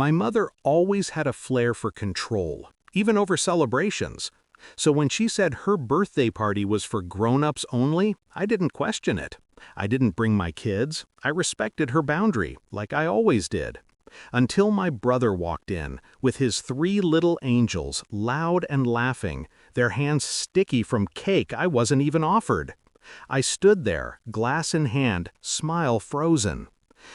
My mother always had a flair for control, even over celebrations. So when she said her birthday party was for grown-ups only, I didn't question it. I didn't bring my kids. I respected her boundary, like I always did. Until my brother walked in, with his three little angels, loud and laughing, their hands sticky from cake I wasn't even offered. I stood there, glass in hand, smile frozen.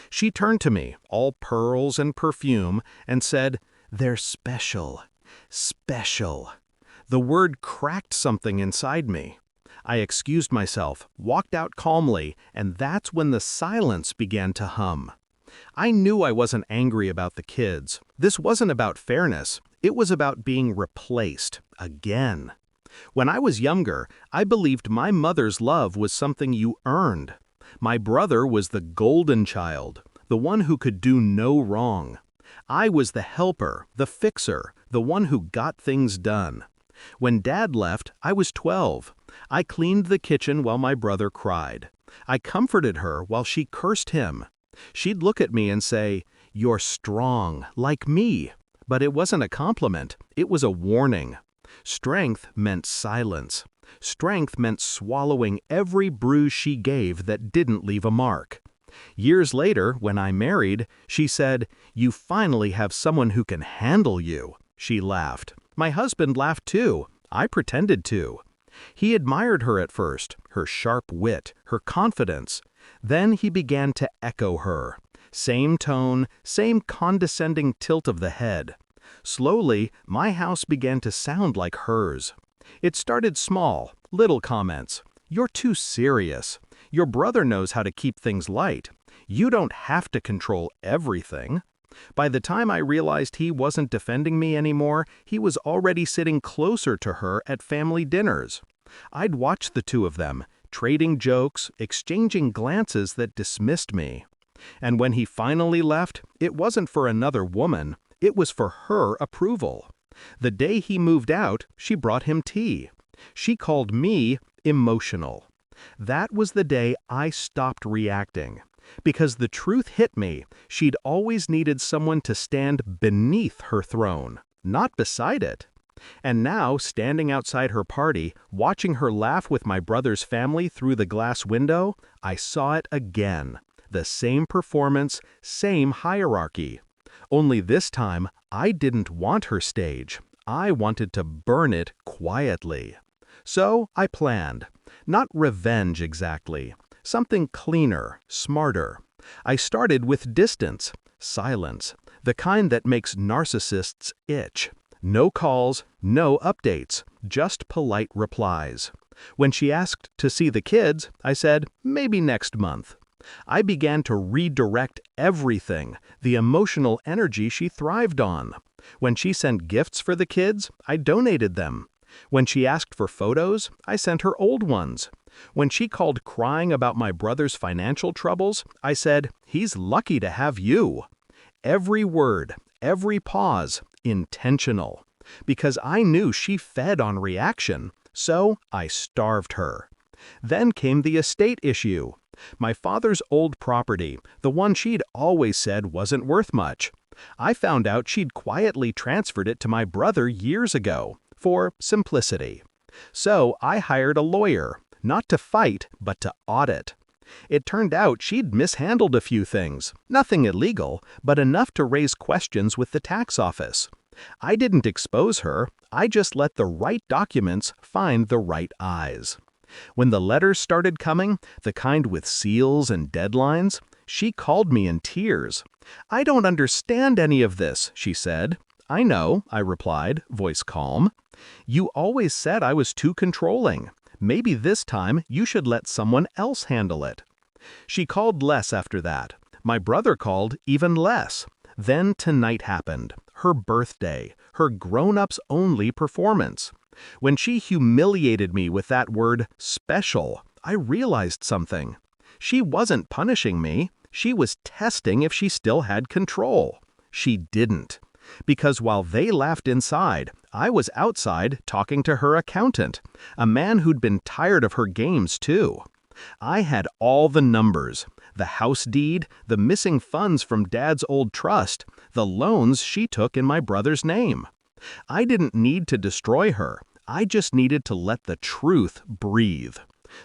She turned to me, all pearls and perfume, and said, "They're special. Special." The word cracked something inside me. I excused myself, walked out calmly, and that's when the silence began to hum. I knew I wasn't angry about the kids. This wasn't about fairness. It was about being replaced, again. When I was younger, I believed my mother's love was something you earned. My brother was the golden child, the one who could do no wrong. I was the helper, the fixer, the one who got things done. When Dad left, I was 12. I cleaned the kitchen while my brother cried. I comforted her while she cursed him. She'd look at me and say, "You're strong, like me." But it wasn't a compliment, it was a warning. Strength meant silence. Strength meant swallowing every bruise she gave that didn't leave a mark. Years later, when I married, she said, "You finally have someone who can handle you." She laughed. My husband laughed too. I pretended to. He admired her at first, her sharp wit, her confidence. Then he began to echo her. Same tone, same condescending tilt of the head. Slowly, my house began to sound like hers. It started small, little comments. "You're too serious. Your brother knows how to keep things light. You don't have to control everything." By the time I realized he wasn't defending me anymore, he was already sitting closer to her at family dinners. I'd watch the two of them, trading jokes, exchanging glances that dismissed me. And when he finally left, it wasn't for another woman, it was for her approval. The day he moved out, she brought him tea. She called me emotional. That was the day I stopped reacting. Because the truth hit me, she'd always needed someone to stand beneath her throne, not beside it. And now, standing outside her party, watching her laugh with my brother's family through the glass window, I saw it again. The same performance, same hierarchy. Only this time, I didn't want her stage. I wanted to burn it quietly. So I planned. Not revenge exactly. Something cleaner, smarter. I started with distance, silence, the kind that makes narcissists itch. No calls, no updates, just polite replies. When she asked to see the kids, I said, maybe next month. I began to redirect everything, the emotional energy she thrived on. When she sent gifts for the kids, I donated them. When she asked for photos, I sent her old ones. When she called crying about my brother's financial troubles, I said, "He's lucky to have you." Every word, every pause, intentional. Because I knew she fed on reaction, so I starved her. Then came the estate issue. My father's old property, the one she'd always said wasn't worth much. I found out she'd quietly transferred it to my brother years ago, for simplicity. So I hired a lawyer, not to fight, but to audit. It turned out she'd mishandled a few things, nothing illegal, but enough to raise questions with the tax office. I didn't expose her, I just let the right documents find the right eyes. When the letters started coming, the kind with seals and deadlines, she called me in tears. "I don't understand any of this," she said. "I know," I replied, voice calm. "You always said I was too controlling. Maybe this time you should let someone else handle it." She called less after that. My brother called even less. Then tonight happened. Her birthday. Her grown-ups only performance. When she humiliated me with that word, special, I realized something. She wasn't punishing me. She was testing if she still had control. She didn't. Because while they laughed inside, I was outside talking to her accountant, a man who'd been tired of her games too. I had all the numbers, The house deed, the missing funds from Dad's old trust, the loans she took in my brother's name. I didn't need to destroy her. I just needed to let the truth breathe.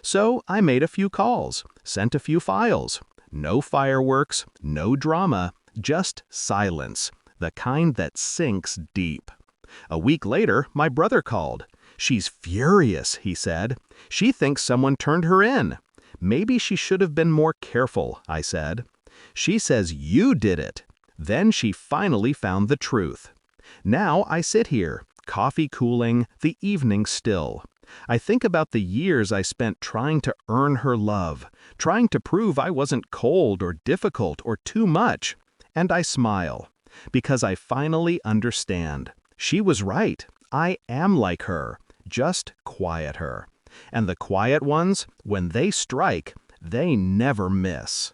So I made a few calls, sent a few files. No fireworks, no drama, just silence, the kind that sinks deep. A week later, my brother called. "She's furious," he said. "She thinks someone turned her in." "Maybe she should have been more careful," I said. "She says you did it." Then she finally found the truth. Now I sit here, coffee cooling, the evening still. I think about the years I spent trying to earn her love, trying to prove I wasn't cold or difficult or too much. And I smile, because I finally understand. She was right. I am like her, just quiet her. And the quiet ones, when they strike, they never miss.